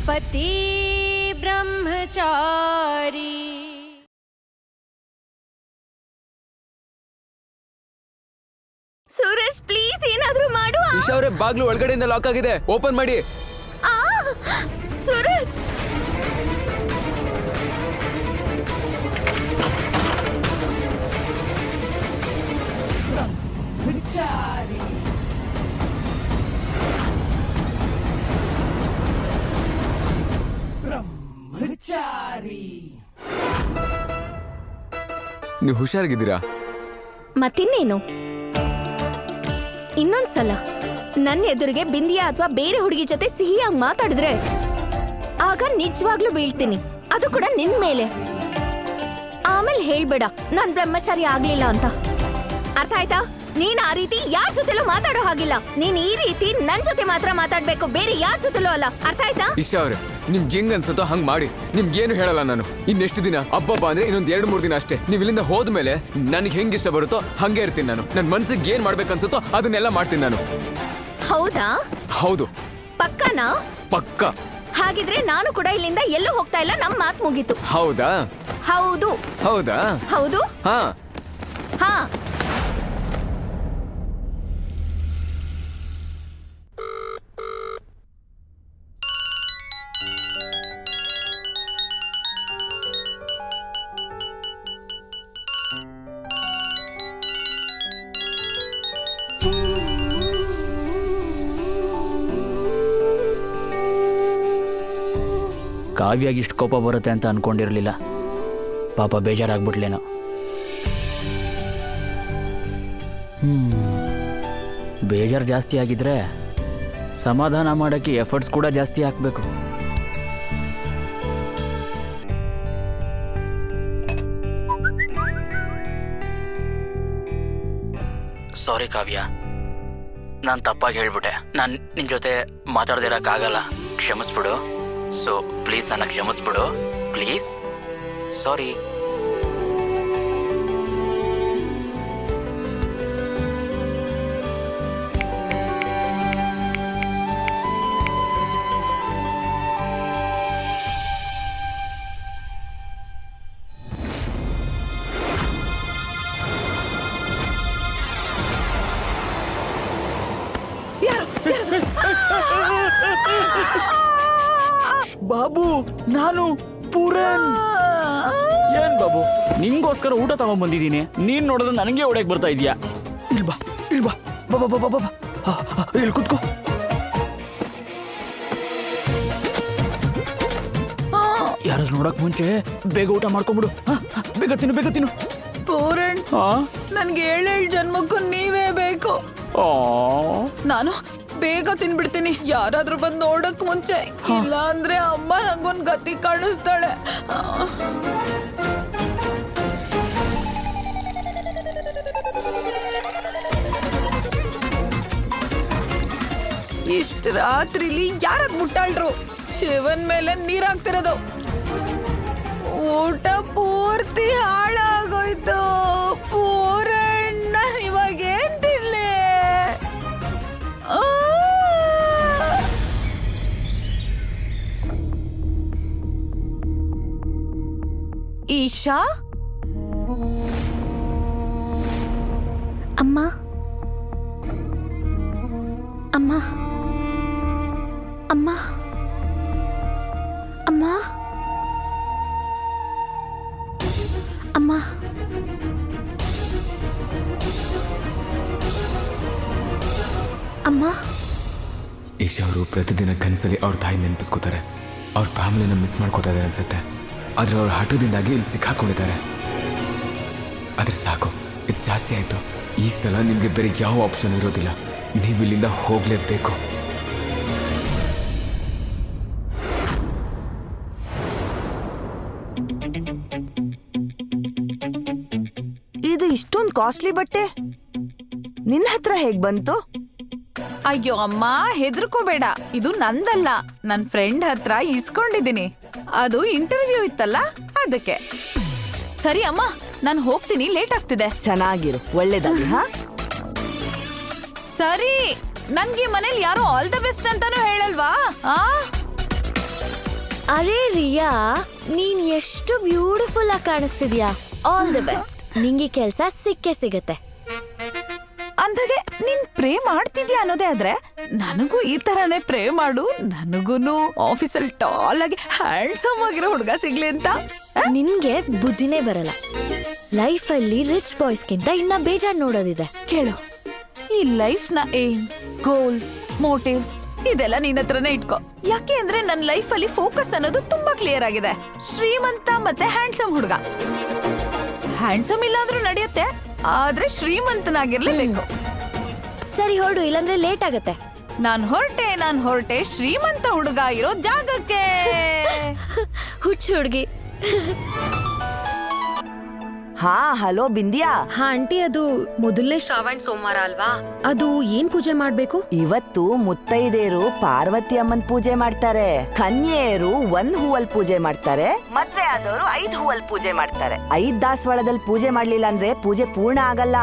पति ब्रह्मचारी सूरज प्लीज ಏನಾದರೂ ಮಾಡು ಇಶಾ ಅವರೇ ಬಾಗ್ಲು ಒಳಗಡೆಯಿಂದ ಲಾಕ್ ಆಗಿದೆ ಓಪನ್ ಮಾಡಿ सूरज ನೀವು ಹುಷಾರಾಗಿದ್ದೀರಾ ಮತ್ತಿನ್ನೇನು ಇನ್ನೊಂದ್ಸಲ ನನ್ನ ಎದುರಿಗೆ ಬಿಂದಿಯಾ ಅಥವಾ ಬೇರೆ ಹುಡುಗಿ ಜೊತೆ ಸಿಹಿಯಾಗಿ ಮಾತಾಡಿದ್ರೆ ಆಗ ನಿಜವಾಗ್ಲೂ ಬೀಳ್ತೀನಿ ಅದು ಕೂಡ ನಿನ್ ಮೇಲೆ ಆಮೇಲೆ ಹೇಳ್ಬೇಡ ನಾನ್ ಬ್ರಹ್ಮಚಾರಿ ಆಗ್ಲಿಲ್ಲ ಅಂತ ಅರ್ಥ ಆಯ್ತಾ ನೀನ್ ಆ ರೀತಿ ಯಾರ ಜೊತೆಲೂ ಮಾತಾಡೋ ಹಾಗಿಲ್ಲ ನೀನ್ ಈ ರೀತಿ ನನ್ ಜೊತೆ ಮಾತ್ರ ಮಾತಾಡ್ಬೇಕು ಬೇರೆ ಯಾರ ಜೊತೆಲೂ ಅಲ್ಲ ಅರ್ಥ ಆಯ್ತಾ ಇಶಾ ಅವ್ರೆ ನಿಮ್ಗೆ ಹೆಂಗ್ ಅನ್ಸುತ್ತೋ ಹಂಗ್ ಮಾಡಿ ನಿಮ್ಗೇನು ಹೇಳಲ್ಲ ನಾನು ಇನ್ನೆಷ್ಟು ದಿನ ಹಬ್ಬ ಅಂದ್ರೆ ಇನ್ನೊಂದ್ 2-3 ದಿನ ಅಷ್ಟೇ ನೀವು ಇಲ್ಲಿಂದ ಹೋದ್ಮೇಲೆ ನನಗೆ ಹೆಂಗ್ ಇಷ್ಟ ಬರುತ್ತೋ ಹಂಗೆ ಇರ್ತೀನಿ ನಾನು ನನ್ ಮನ್ಸಿಗೆ ಏನ್ ಮಾಡ್ಬೇಕನ್ಸುತ್ತೋ ಅದನ್ನೆಲ್ಲ ಮಾಡ್ತೀನಿ ನಾನು ಹೌದಾ ಹೌದು ಪಕ್ಕನಾ ಪಕ್ಕ ಹಾಗಿದ್ರೆ ನಾನು ಕೂಡ ಇಲ್ಲಿಂದ ಎಲ್ಲೂ ಹೋಗ್ತಾ ಇಲ್ಲ ನಮ್ ಮಾತು ಮುಗೀತು ಹೌದಾ ಹೌದು ಹೌದಾ ಹೌದು ಹಾ ಹಾ ಕಾವ್ಯಾಗಿ ಇಷ್ಟು ಕೋಪ ಬರುತ್ತೆ ಅಂತ ಅನ್ಕೊಂಡಿರಲಿಲ್ಲ ಪಾಪ ಬೇಜಾರಾಗ್ಬಿಟ್ಲೇನೋ ಬೇಜಾರು ಜಾಸ್ತಿ ಆಗಿದ್ರೆ ಸಮಾಧಾನ ಮಾಡೋಕ್ಕೆ ಎಫರ್ಟ್ಸ್ ಕೂಡ ಜಾಸ್ತಿ ಹಾಕಬೇಕು ಸಾರಿ ಕಾವ್ಯ ನಾನು ತಪ್ಪಾಗಿ ಹೇಳ್ಬಿಟ್ಟೆ ನಾನು ನಿನ್ನ ಜೊತೆ ಮಾತಾಡ್ದಿರೋಕ್ಕಾಗಲ್ಲ ಕ್ಷಮಿಸ್ಬಿಡು ಸೊ ಪ್ಲೀಸ್ ನನ್ನ ಕ್ಷಮಿಸ್ಬಿಡು ಪ್ಲೀಸ್ ಸಾರಿ ಬಾಬು ನಾನು ಪೂರನ್ ಏನ್ ಬಾಬು ನಿಂಗೋಸ್ಕರ ಊಟ ತಗೊಂಡ್ಬಂದಿದ್ದೀನಿ ನೀನ್ ನೋಡಿದ್ರೆ ನನಗೆ ಹೊಡೆಯಕ್ ಬರ್ತಾ ಇದೀಯಾ ಇಲ್ಬಾ ಇಲ್ಬಾ ಬಾಬಾ ಬಾಬಾ ಬಾಬಾ ಇಲ್ಲಿ ಕುತ್ಕೋ ಯಾರಾದ್ರೂ ನೋಡಕ್ ಮುಂಚೆ ಬೇಗ ಊಟ ಮಾಡ್ಕೊಂಬಿಡು ಬೇಗ ತಿನ್ನು ಪೂರಣ್ ನನ್ಗೆ 7 ಜನ್ಮಕ್ಕೂ ನೀವೇ ಬೇಕು ನಾನು ಬೇಗ ತಿನ್ಬಿಡ್ತೀನಿ ಯಾರಾದ್ರೂ ಬಂದು ನೋಡಕ್ ಮುಂಚೆ ಇಲ್ಲ ಅಂದ್ರೆ ಅಮ್ಮ ನಂಗೊಂದ್ ಗತಿ ಕಾಣಿಸ್ತಾಳೆ ಇಷ್ಟ ರಾತ್ರಿಲಿ ಯಾರಾಗ್ ಮುಟ್ಟಾಳ್ರು ಶಿವನ್ ಮೇಲೆ ನೀರ್ ಹಾಕ್ತಿರೋದು ಊಟ ಪೂರ್ತಿ ಹಾಳಾಗೋಯ್ತು ಪೂರಣ್ಣ ಇವಾಗ ಏನ್ ತಿನ್ಲಿ ಈಶಾ ಅಮ್ಮ ಅಮ್ಮ ಅಮ್ಮ ಅಮ್ಮ ಅಮ್ಮ ಅಮ್ಮ ಇಶಾ ಅವರು ಪ್ರತಿದಿನ ಕನಸಲ್ಲಿ ಅವ್ರ ತಾಯಿ ನೆನಪಿಸ್ಕೋತಾರೆ ಅವ್ರ ಫ್ಯಾಮಿಲಿನ ಮಿಸ್ ಮಾಡ್ಕೋತಾ ಇದ್ದಾರೆ ಅನ್ಸುತ್ತೆ ಆದ್ರೆ ಅವ್ರ ಹಠದಿಂದಾಗಿ ಇಲ್ಲಿ ಸಿಕ್ಕಾಕೊಂಡಿದ್ದಾರೆ ಆದ್ರೆ ಸಾಕು ಇದು ಜಾಸ್ತಿ ಆಯ್ತು ಈ ಸಲ ನಿಮ್ಗೆ ಬೇರೆ ಯಾವ ಆಪ್ಷನ್ ಇರೋದಿಲ್ಲ ನೀವು ಇಲ್ಲಿಂದ ಹೋಗ್ಲೇಬೇಕು ಇದು ಇಷ್ಟೊಂದು ಕಾಸ್ಟ್ಲಿ ಬಟ್ಟೆ ನಿನ್ನ ಹತ್ರ ಹೇಗ್ ಬಂತು ಅಯ್ಯೋ ಅಮ್ಮ ಹೆದರ್ಕೋಬೇಡ ಇದು ನಂದಲ್ಲ ನನ್ ಫ್ರೆಂಡ್ ಹತ್ರ ಇಸ್ಕೊಂಡಿದ್ದೀನಿ ಅದು ಇಂಟರ್ವ್ಯೂ ಇತ್ತಲ್ಲ ಅದಕ್ಕೆ ಸರಿ ಅಮ್ಮ ನಾನು ಹೋಗ್ತೀನಿ ಲೇಟ್ ಆಗ್ತಿದೆ ಚೆನ್ನಾಗಿರು ಒಳ್ಳೇದಾಗಿ ಹಾ ಸರಿ ನನ್ಗೆ ಮನೇಲಿ ಯಾರೋ ಆಲ್ ದ ಬೆಸ್ಟ್ ಅಂತಾನು ಹೇಳಲ್ವಾ ಅರೆ ರಿಯಾ, ನೀನ್ ಎಷ್ಟು ಬ್ಯೂಟಿಫುಲ್ ಆಗಿ ಕಾಣಿಸ್ತಿದ್ಯಾ. All the best. ನಿಂಗೆ ಕೆಲ್ಸ ಸಿಕ್ಕೇ ಸಿಗತ್ತೆ. ಅಂದಾಗೆ ನೀನ್ ಪ್ರೇ ಮಾಡ್ತಿದ್ಯಾ ಅನ್ನೋದೇ ಆದ್ರೆ ನನಗೂ ಈ ತರಾನೇ ಪ್ರೇ ಮಾಡು. ನನಗೂನು ಆಫೀಸಲ್ಲಿ ಟಾಲ್ ಆಗಿ ಹ್ಯಾಂಡ್ಸಮ್ ಆಗಿರೋ ಹುಡುಗ ಸಿಗ್ಲಿ ಅಂತ. ನಿನ್ಗೆ ಬುದ್ಧಿನೇ ಬರಲ್ಲ. ಲೈಫಲ್ಲಿ ರಿಚ್ ಬಾಯ್ಸ್ಗಿಂತ ಇನ್ನ ಬೇಜಾರ್ ನೋಡೋದಿದೆ. ಕೇಳು, ಈ ಲೈಫ್ ನ ಏಮ್ಸ್, ಗೋಲ್ಸ್, ಮೋಟಿವ್ಸ್ ಇದೆಲ್ಲ ನಿನ್ನ ಹತ್ರನೇ ಇಟ್ಕೋ. ಯಾಕೆ ಅಂದ್ರೆ ನನ್ನ ಲೈಫ್ ಅಲ್ಲಿ ಫೋಕಸ್ ಅನ್ನೋದು ತುಂಬಾ ಕ್ಲಿಯರ್ ಆಗಿದೆ. ಶ್ರೀಮಂತ ಮತ್ತೆ ಹ್ಯಾಂಡ್ಸಮ್ ಹುಡುಗ. ಹ್ಯಾಂಡ್ಸಮ್ ಇಲ್ಲಾಂದ್ರೂ ನಡೆಯುತ್ತೆ, ಆದ್ರೆ ಶ್ರೀಮಂತನಾಗಿರ್ಲೇಬೇಕು. ಸರಿ ಹೊರಡು, ಇಲ್ಲಾಂದ್ರೆ ಲೇಟ್ ಆಗತ್ತೆ. ನಾನ್ ಹೊರಟೆ ಶ್ರೀಮಂತ ಹುಡುಗ ಇರೋ ಜಾಗಕ್ಕೆ. ಹುಚ್ಚು ಹುಡುಗಿ. ಹಾ ಹಲೋ ಬಿಂದಿಯಾ. ಹಾ ಆಂಟಿ, ಅದು ಮೊದಲನೇ ಶ್ರಾವಣ ಸೋಮವಾರ ಅಲ್ವಾ? ಅದು ಏನ್ ಪೂಜೆ ಮಾಡ್ಬೇಕು? ಇವತ್ತು ಮುತ್ತೈದೆಯರು ಪಾರ್ವತಿ ಅಮ್ಮನ್ ಪೂಜೆ ಮಾಡ್ತಾರೆ, ಕನ್ಯೆಯರು 1 ಹೂವಲ್ ಪೂಜೆ ಮಾಡ್ತಾರೆ, ಮದ್ವೆ ಆದವರು 5 ಹೂವಲ್ ಪೂಜೆ ಮಾಡ್ತಾರೆ. 5 ದಾಸವಾಳದಲ್ಲಿ ಪೂಜೆ ಮಾಡ್ಲಿಲ್ಲ ಅಂದ್ರೆ ಪೂಜೆ ಪೂರ್ಣ ಆಗಲ್ಲ.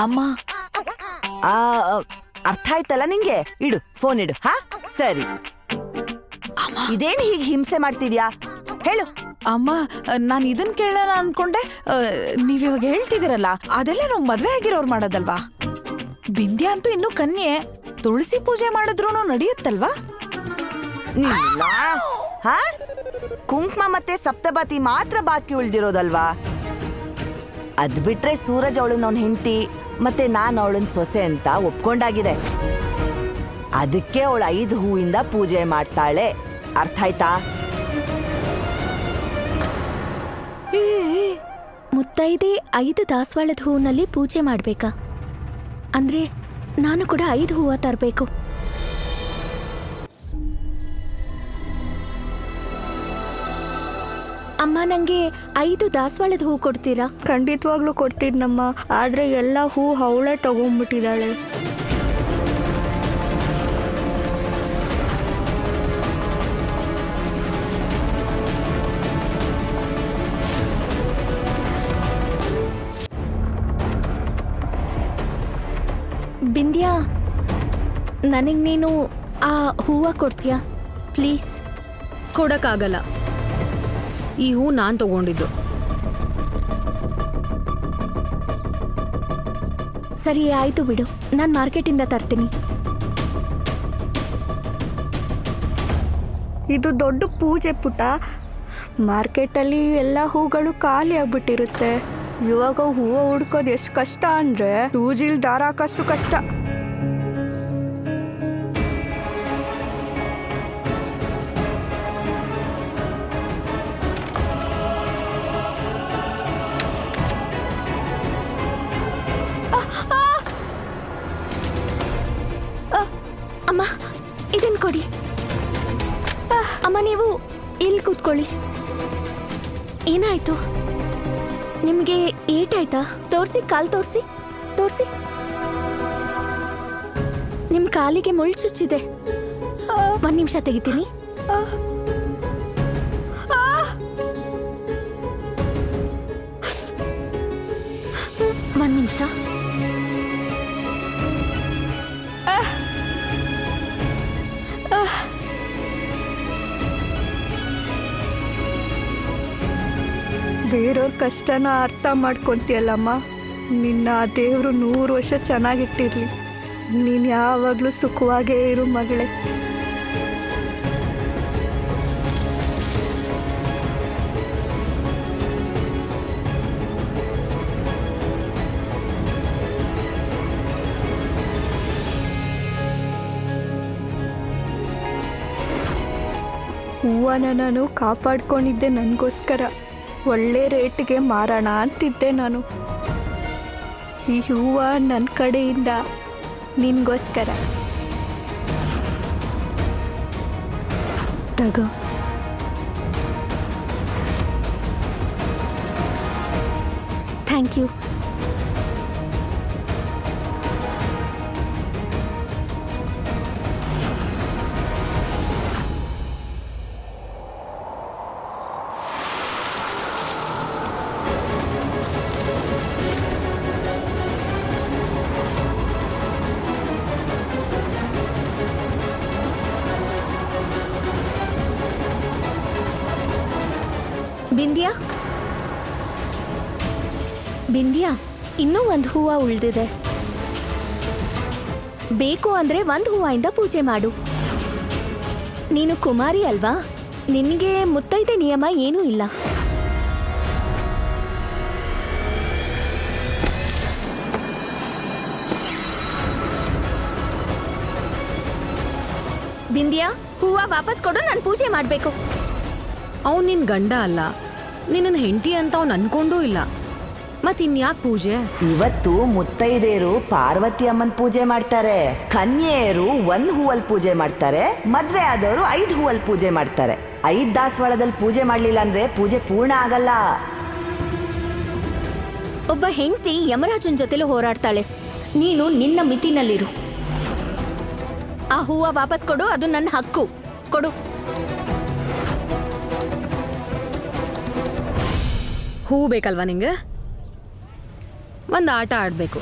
ಅಮ್ಮ, ಆ ಅರ್ಥ ಆಯ್ತಲ್ಲ ನಿಂಗೆ? ಇಡು ಫೋನ್ ಇಡು. ಹಾ ಸರಿ. ಇದೇನ್ ಹೀಗೆ ಹಿಂಸೆ ಮಾಡ್ತಿದ್ಯಾ ಹೇಳು. ಅಮ್ಮ, ನಾನು ಇದನ್ ಕೇಳೋಣ ಅನ್ಕೊಂಡೆ. ನೀವಿವಾಗ ಹೇಳ್ತಿದ್ದೀರಲ್ಲ, ಅದೆಲ್ಲ ನಾವು ಮದ್ವೆ ಆಗಿರೋರು ಮಾಡೋದಲ್ವಾ? ಬಿಂದ್ಯಾ ಅಂತೂ ಇನ್ನೂ ಕನ್ಯೆ. ತುಳಸಿ ಪೂಜೆ ಮಾಡಿದ್ರೂ ನಡೆಯುತ್ತಲ್ವಾ? ಹಾ, ಕುಂಕುಮ ಮತ್ತೆ ಸಪ್ತಪತಿ ಮಾತ್ರ ಬಾಕಿ ಉಳ್ದಿರೋದಲ್ವಾ? ಅದ್ ಬಿಟ್ರೆ ಸೂರಜ್ ಅವಳನ್ನ ಅವ್ನ ಹೆಂಡತಿ ಮತ್ತೆ ನಾನ್ ಅವಳನ್ ಸೊಸೆ ಅಂತ ಒಪ್ಕೊಂಡಾಗಿದೆ. ಅದಕ್ಕೆ ಅವಳು 5 ಹೂವಿಂದ ಪೂಜೆ ಮಾಡ್ತಾಳೆ. ಅರ್ಥ ಆಯ್ತಾ? ಮುತ್ತೈದೆ 5 ದಾಸವಾಳದ ಹೂವಿನಲ್ಲಿ ಪೂಜೆ ಮಾಡ್ಬೇಕಾ? ಅಂದ್ರೆ ನಾನು ಕೂಡ 5 ಹೂವ ತರಬೇಕು. ಅಮ್ಮ, ನಂಗೆ 5 ದಾಸವಾಳದ ಹೂ ಕೊಡ್ತೀರಾ? ಖಂಡಿತವಾಗ್ಲೂ ಕೊಡ್ತೀನಮ್ಮ, ಆದ್ರೆ ಎಲ್ಲ ಹೂ ಅವಳೇ ತಗೊಂಡ್ಬಿಟ್ಟಿದ್ದಾಳೆ. ಬಿಂದ್ಯಾ, ನನಗೆ ನೀನು ಆ ಹೂವ ಕೊಡ್ತೀಯಾ ಪ್ಲೀಸ್? ಕೊಡಕ್ಕಾಗಲ್ಲ, ಈ ಹೂ ನಾನ್ ತಗೊಂಡಿದ್ದು. ಸರಿ ಆಯ್ತು ಬಿಡು, ನಾನು ಮಾರ್ಕೆಟಿಂದ ತರ್ತೀನಿ. ಇದು ದೊಡ್ಡ ಪೂಜೆ ಪುಟ. ಮಾರ್ಕೆಟಲ್ಲಿ ಎಲ್ಲ ಹೂಗಳು ಖಾಲಿ ಆಗ್ಬಿಟ್ಟಿರುತ್ತೆ. ಇವಾಗ ಹೂವು ಹುಡ್ಕೋದು ಎಷ್ಟು ಕಷ್ಟ ಅಂದ್ರೆ ಸೂಜಿಲ್ ದಾರ ಹಾಕಷ್ಟು ಕಷ್ಟ. ಅಮ್ಮ, ಇದನ್ ಕೊಡಿ. ಅಮ್ಮ, ನೀವು ಇಲ್ಲಿ ಕೂತ್ಕೊಳ್ಳಿ. ಏನಾಯ್ತು? ನಿಮ್ಗೆ ಏಟಾಯ್ತಾ? ತೋರ್ಸಿ, ಕಾಲ್ ತೋರ್ಸಿ. ನಿಮ್ ಕಾಲಿಗೆ ಮುಳ್ಳು ಚುಚ್ಚಿದೆ. 1 ನಿಮಿಷ ತೆಗಿತೀನಿ. ಒಂದ್ ನಿಮಿಷ. ಬೇರೆಯವ್ರ ಕಷ್ಟನ ಅರ್ಥ ಮಾಡ್ಕೊಂತೀಯಲ್ಲಮ್ಮ. ನಿನ್ನ ಆ ದೇವರು 100 ವರ್ಷ ಚೆನ್ನಾಗಿಟ್ಟಿರ್ಲಿ. ನೀನು ಯಾವಾಗಲೂ ಸುಖವಾಗೇ ಇರು ಮಗಳೇ. ಹೂವನ ನಾನು ಕಾಪಾಡ್ಕೊಂಡಿದ್ದೆ ನನಗೋಸ್ಕರ. ಒಳ್ಳೆ ರೇಟ್ಗೆ ಮಾರೋಣ ಅಂತಿದ್ದೆ ನಾನು. ಈ ಹೂವು ನನ್ನ ಕಡೆಯಿಂದ ನಿನಗೋಸ್ಕರ. ತಗೋ. Thank you. ಬಿಂದ್ಯಾ ಬಿಂದ್ಯಾ ಇನ್ನೂ ಒಂದು ಹೂವ ಉಳಿದಿದೆ. ಬೇಕು ಅಂದ್ರೆ ಒಂದು ಹೂವಿಂದ ಪೂಜೆ ಮಾಡು. ನೀನು ಕುಮಾರಿ ಅಲ್ವಾ, ನಿನಗೆ ಮುತ್ತೈದೆ ನಿಯಮ ಏನೂ ಇಲ್ಲ. ಬಿಂದ್ಯಾ, ಹೂವ ವಾಪಸ್ ಕೊಡು, ನಾನು ಪೂಜೆ ಮಾಡ್ಬೇಕು. ಅವ್ನು ನಿನ್ ಗಂಡ ಅಲ್ಲ, ನಿನ್ನ ಹೆಂಡತಿ ಅಂತ ಅವ್ನು ಅನ್ಕೊಂಡೂ ಇಲ್ಲ. ಮತ್ತಿನ್ಯಾಕ್ ಪೂಜೆ? ಇವತ್ತು ಮುತ್ತೈದೆಯರು ಪಾರ್ವತಿ ಅಮ್ಮನ್ ಪೂಜೆ ಮಾಡ್ತಾರೆ, ಕನ್ಯೆಯರು 1 ಹೂವಲ್ಲಿ ಪೂಜೆ ಮಾಡ್ತಾರೆ, ಮದ್ವೆ ಆದವರು 5 ಹೂವಲ್ಲಿ ಪೂಜೆ ಮಾಡ್ತಾರೆ. 5 ದಾಸವಾಳದಲ್ಲಿ ಪೂಜೆ ಮಾಡ್ಲಿಲ್ಲ ಅಂದ್ರೆ ಪೂಜೆ ಪೂರ್ಣ ಆಗಲ್ಲ. ಒಬ್ಬ ಹೆಂಡತಿ ಯಮರಾಜನ್ ಜೊತೆಲೂ ಹೋರಾಡ್ತಾಳೆ. ನೀನು ನಿನ್ನ ಮಿತಿನಲ್ಲಿರು. ಆ ಹೂವ ವಾಪಸ್ ಕೊಡು, ಅದು ನನ್ನ ಹಕ್ಕು. ಕೊಡು. ಹೂ ಬೇಕಲ್ವಾ ನಿಂಗೆ? ಒಂದು ಆಟ ಆಡಬೇಕು.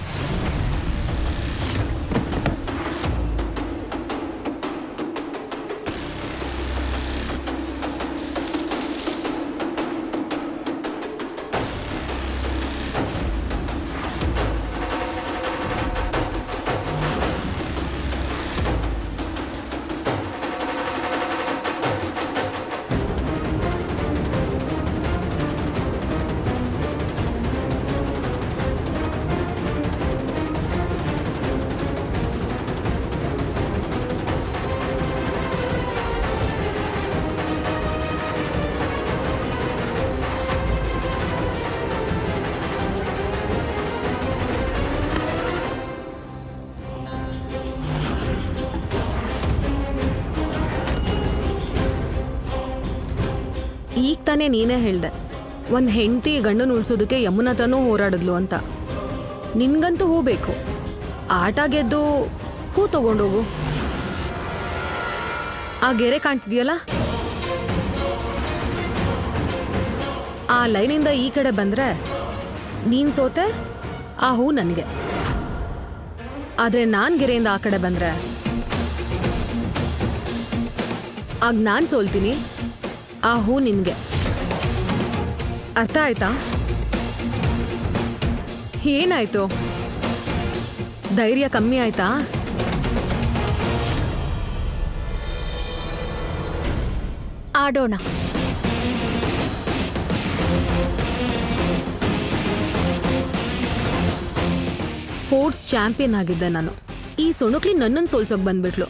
ಈಗ ತಾನೇ ನೀನೇ ಹೇಳ್ದೆ ಒಂದು ಹೆಂಡತಿ ಗಂಡನ ಉಳಿಸೋದಕ್ಕೆ ಯಮುನ ಹತ್ರನೂ ಹೋರಾಡಿದ್ಲು ಅಂತ. ನಿನ್ಗಂತೂ ಹೂ ಬೇಕು. ಆಟ ಗೆದ್ದು ಹೂ ತಗೊಂಡೋಗು. ಆ ಗೆರೆ ಕಾಣ್ತಿದ್ಯಲ್ಲ, ಆ ಲೈನಿಂದ ಈ ಕಡೆ ಬಂದ್ರೆ ನೀನ್ ಸೋತೆ, ಆ ಹೂ ನನಗೆ. ಆದ್ರೆ ನಾನ್ ಗೆರೆಯಿಂದ ಆ ಕಡೆ ಬಂದ್ರೆ ಆಗ ನಾನ್ ಸೋಲ್ತೀನಿ, ಆ ಹೂ ನಿನ್ಗೆ. ಅರ್ಥ ಆಯ್ತಾ? ಏನಾಯ್ತು? ಧೈರ್ಯ ಕಮ್ಮಿ ಆಯ್ತಾ? ಆಡೋಣ. ಸ್ಪೋರ್ಟ್ಸ್ ಚಾಂಪಿಯನ್ ಆಗಿದ್ದೆ ನಾನು. ಈ ಸೊಣುಕ್ಲಿ ನನ್ನನ್ನು ಸೋಲ್ಸೋಕ್ ಬಂದ್ಬಿಟ್ಲು.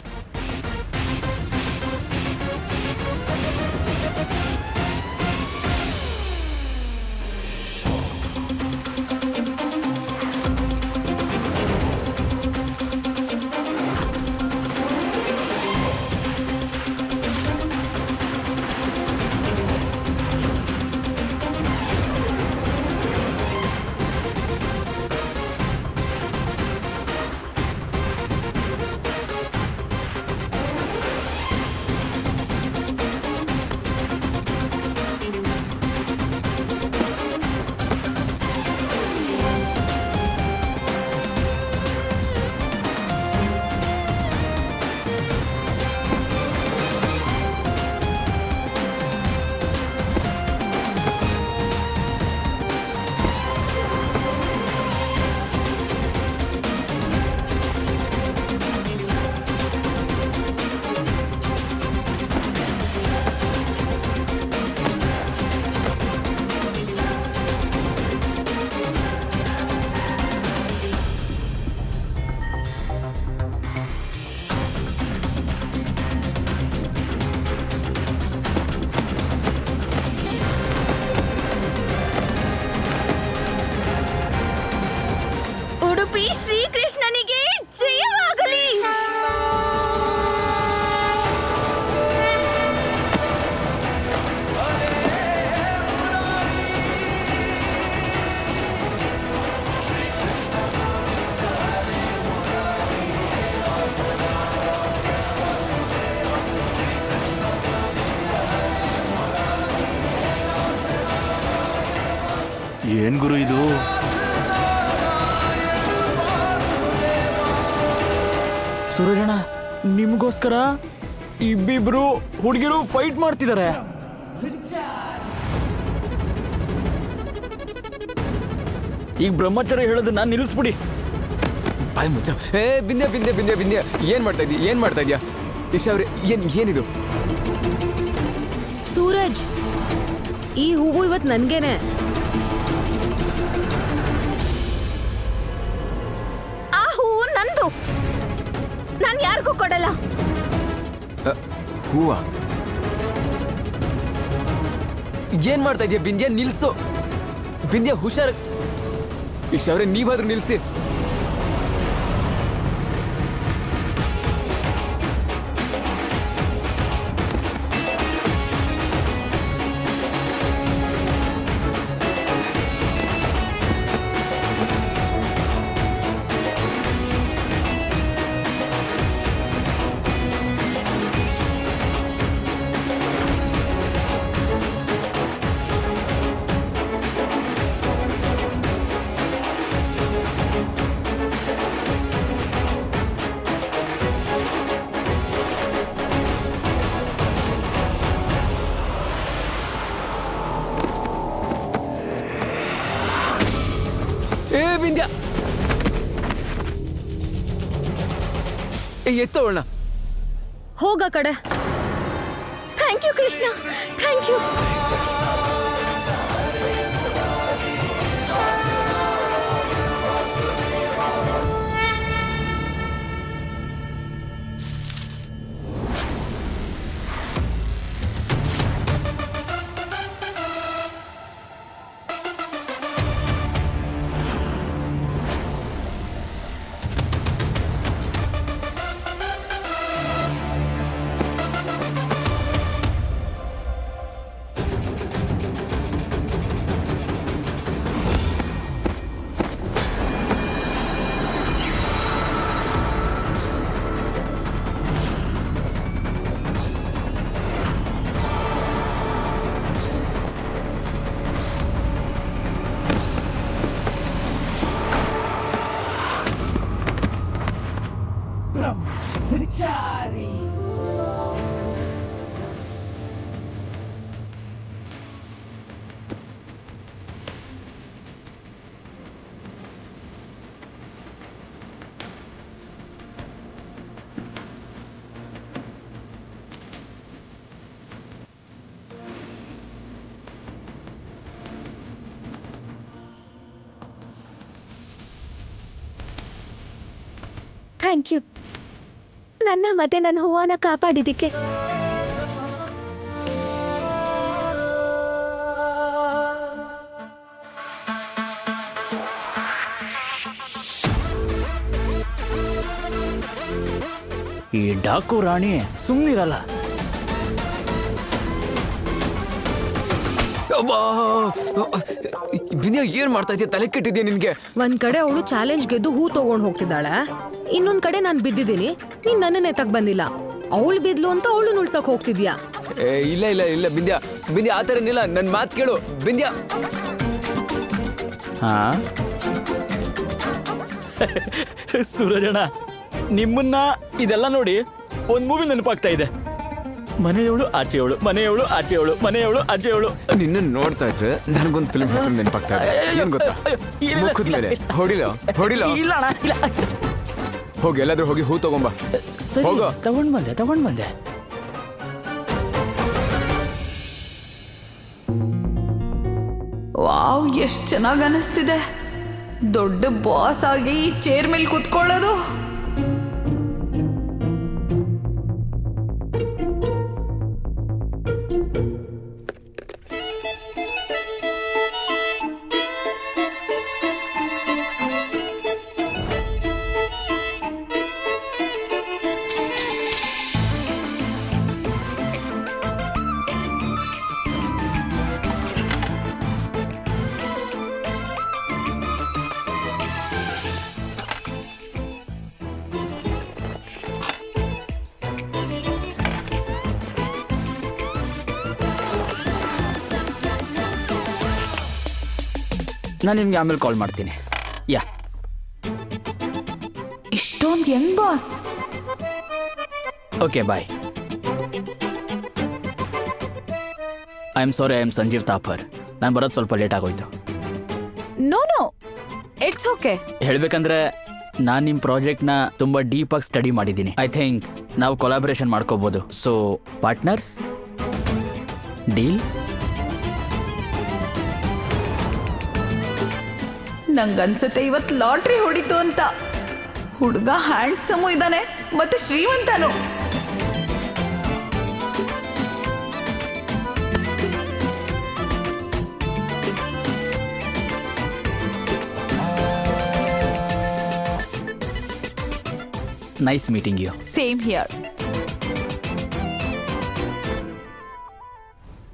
ಉಡುಪಿ ಶ್ರೀಕೃಷ್ಣನಿಗೆ ಜಯವಾಗಲಿ. ಏನ್ ಗುರು ಇದು? ಸೂರಜಣ್ಣ, ನಿಮ್ಗೋಸ್ಕರ ಇಬ್ಬಿಬ್ರು ಹುಡುಗಿರು ಫೈಟ್ ಮಾಡ್ತಿದ್ದಾರೆ. ಈಗ ಬ್ರಹ್ಮಚಾರಿ ಹೇಳೋದನ್ನ ನಿಲ್ಲಿಸ್ಬಿಡಿ. ಬಾಯ್ ಮುಚ್ಚ. ಏ ಬಿಂದ್ಯಾ ಬಿಂದ್ಯಾ ಬಿಂದ್ಯಾ ಬಿಂದ್ಯಾ, ಏನ್ ಮಾಡ್ತಾ ಇದೀಯಾ ಇಶಾ ಅವ್ರೆ? ಏನಿದು? ಸೂರಜ್, ಈ ಹೂವು ಇವತ್ತು ನನ್ಗೇನೆ. ಆ ಹೂವು ನಂದು, ನಾನ್ ಯಾರಿಗೂ ಕೊಡಲ್ಲ. ಹೂವ? ಏನ್ ಮಾಡ್ತಾ ಇದೀಯ ಬಿಂದ್ಯಾ? ನಿಲ್ಸು ಬಿಂದ್ಯಾ, ಹುಷಾರ್. ಇಶಾ ಅವ್ರೆ ನೀವಾದ್ರೂ ನಿಲ್ಸಿ. ಏ ಬಿಂದ್ಯಾ, ಎತ್ತೋಣ. ಹೋಗ ಕಡೆ. Thank you Krishna, thank you. Thank you, ನನ್ನ ಮತ್ತೆ ನನ್ನ ಹೂವನ್ನ ಕಾಪಾಡಿದ್ದಕ್ಕೆ. ಈ ಡಾಕು ರಾಣಿ ಸುಮ್ಮನಿರಲ್ಲ. ಬಿಂದ್ಯಾ, ಏನ್ ಮಾಡ್ತಾ ಇದೀಯ? ತಲೆ ಕೆಟ್ಟಿದ್ಯಾ ನಿನ್ಗೆ? ಒಂದ್ ಕಡೆ ಅವಳು ಚಾಲೆಂಜ್ ಗೆದ್ದು ಹೂ ತಗೊಂಡ್ ಹೋಗ್ತಿದ್ದಾಳೆ, ಇನ್ನೊಂದ್ ಕಡೆ ನಾನ್ ಬಿದ್ದಿದ್ದೀನಿ, ನೀನ್ ನನ್ನನ್ನೇ ತಗ್ ಬಂದಿಲ್ಲ. ಅವಳು ಬಿದ್ಲು ಅಂತ ಅವಳು ಉಳ್ಸಕ್ ಹೋಗ್ತಿದ್ಯಾ? ಇಲ್ಲ ಇಲ್ಲ ಇಲ್ಲ ಬಿಂದ್ಯಾ, ಬಿಂದ್ಯಾ ಆತರನಿಲ್ಲ. ನನ್ ಮಾತ್ ಕೇಳು ಬಿಂದ್ಯಾ. ಹಾ ಸೂರಜಣ್ಣ, ನಿಮ್ಮನ್ನ ಇದೆಲ್ಲ ನೋಡಿ ಒಂದ್ ಮೂವಿ ನೆನಪಾಗ್ತಾ ಇದೆ. ಮನೆಯವಳು ಆಚೆಯವಳು, ಮನೆಯವಳು ಆಚೆಯವಳು, ಮನೆಯವಳು ಆಚೆಯವಳು. ನಿನ್ನ ನೋಡ್ತಾ ಇದ್ರೆ ನನಗೊಂದು ಫಿಲ್ಮ್ ಹೆಸರು ನೆನಪಾಗ್ತಾ ಇದೆ. ಏನ್ ಗೊತ್ತಾ? ಮುಖದ ಮೇಲೆ ಹೊಡಿಲ ಹೊಡಿಲ. ಇಲ್ಲ ಅಣ್ಣ, ಇಲ್ಲ. ಹೋಗಿ ಎಲ್ಲಾದ್ರೂ ಹೋಗಿ ಹೂ ತಗೊಂಬ. ಸರಿ, ಹೋಗು. ತಗೊಂಡ್ ಬಂದೆ. ವಾವ್, ಎಷ್ಟು ಚೆನ್ನಾಗಿ ಅನಿಸ್ತಿದೆ. ದೊಡ್ಡ ಬಾಸ್ ಆಗಿ ಈ ಚೇರ್ ಮೇಲೆ ಕೂತ್ಕೊಳ್ಳೋದು. ನಾನು ನಿಮ್ಗೆ ಆಮೇಲೆ ಕಾಲ್ ಮಾಡ್ತೀನಿ. ಯಾ, ಇಷ್ಟೊಂದು young boss. Okay, bye. I am sorry, I am Sanjeev Thapar. ನಾನು ಬರೋದು ಸ್ವಲ್ಪ ಲೇಟ್ ಆಗೋಯ್ತು. No, it's okay. ಹೇಳ್ಬೇಕಂದ್ರೆ ನಾನು ನಿಮ್ಮ ಪ್ರಾಜೆಕ್ಟ್ನ ತುಂಬ ಡೀಪಾಗಿ ಸ್ಟಡಿ ಮಾಡಿದ್ದೀನಿ. ಐ ಥಿಂಕ್ ನಾವು ಕೊಲಾಬ್ರೇಷನ್ ಮಾಡ್ಕೋಬೋದು. So partners deal. ನಂಗನ್ಸುತ್ತೆ ಇವತ್ ಲಾಟ್ರಿ ಹೊಡಿತು ಅಂತ. ಹುಡುಗ ಹ್ಯಾಂಡ್ಸಮು ಇದ್ದಾನೆ ಮತ್ತೆ ಶ್ರೀಮಂತನು. Nice meeting you. Same here.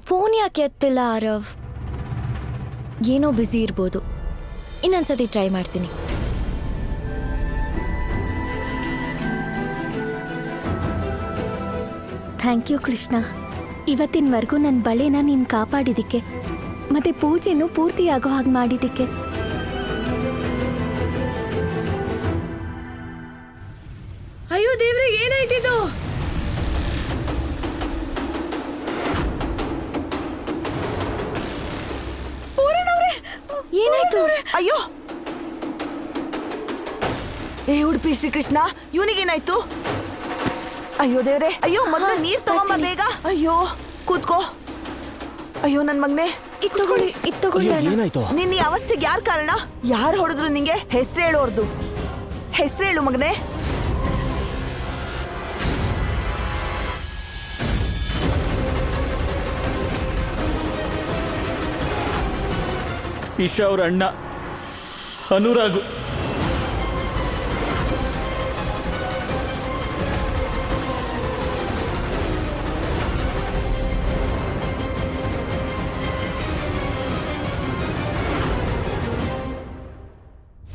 Phone ಯಾಕೆ ಎತ್ತಿಲ್ಲ ಆರವ್? ಏನೋ ಬ್ಯುಸಿ ಇರ್ಬೋದು. ಇನ್ನೊಂದ್ಸತಿ ಟ್ರೈ ಮಾಡ್ತೀನಿ. ಥ್ಯಾಂಕ್ ಯು ಕೃಷ್ಣ, ಇವತ್ತಿನವರೆಗೂ ನನ್ನ ಬಳೆನ ನೀನು ಕಾಪಾಡಿದ್ದಕ್ಕೆ ಮತ್ತೆ ಪೂಜೆನೂ ಪೂರ್ತಿಯಾಗೋ ಹಾಗೆ ಮಾಡಿದ್ದಕ್ಕೆ. ಅಯ್ಯೋ ದೇವ್ರೆ, ಏನಾಯ್ತಿದು? ಏನಾಯ್ತು? ಅಯ್ಯೋ ಏ ಉಡುಪಿ ಶ್ರೀಕೃಷ್ಣ, ಇವನಿಗೇನಾಯ್ತು? ಅಯ್ಯೋ ದೇವ್ರೆ, ಅಯ್ಯೋ ಮೊದಲು ನೀರ್ ತಗೊಂಬ ಬೇಗ. ಅಯ್ಯೋ ಕೂತ್ಕೋ. ಅಯ್ಯೋ ನನ್ ಮಗ್ನೆ, ನಿನ್ನ ಈ ಅವಸ್ಥೆಗೆ ಯಾರ್ ಕಾರಣ? ಯಾರು ಹೊಡೆದ್ರು ನಿಂಗೆ? ಹೆಸರು ಹೇಳು ಅವ್ರದ್ದು, ಹೆಸರು ಹೇಳು ಮಗನೆ. ಈಶಾ ಅವ್ರ ಅಣ್ಣ ಅನುರಾಗು.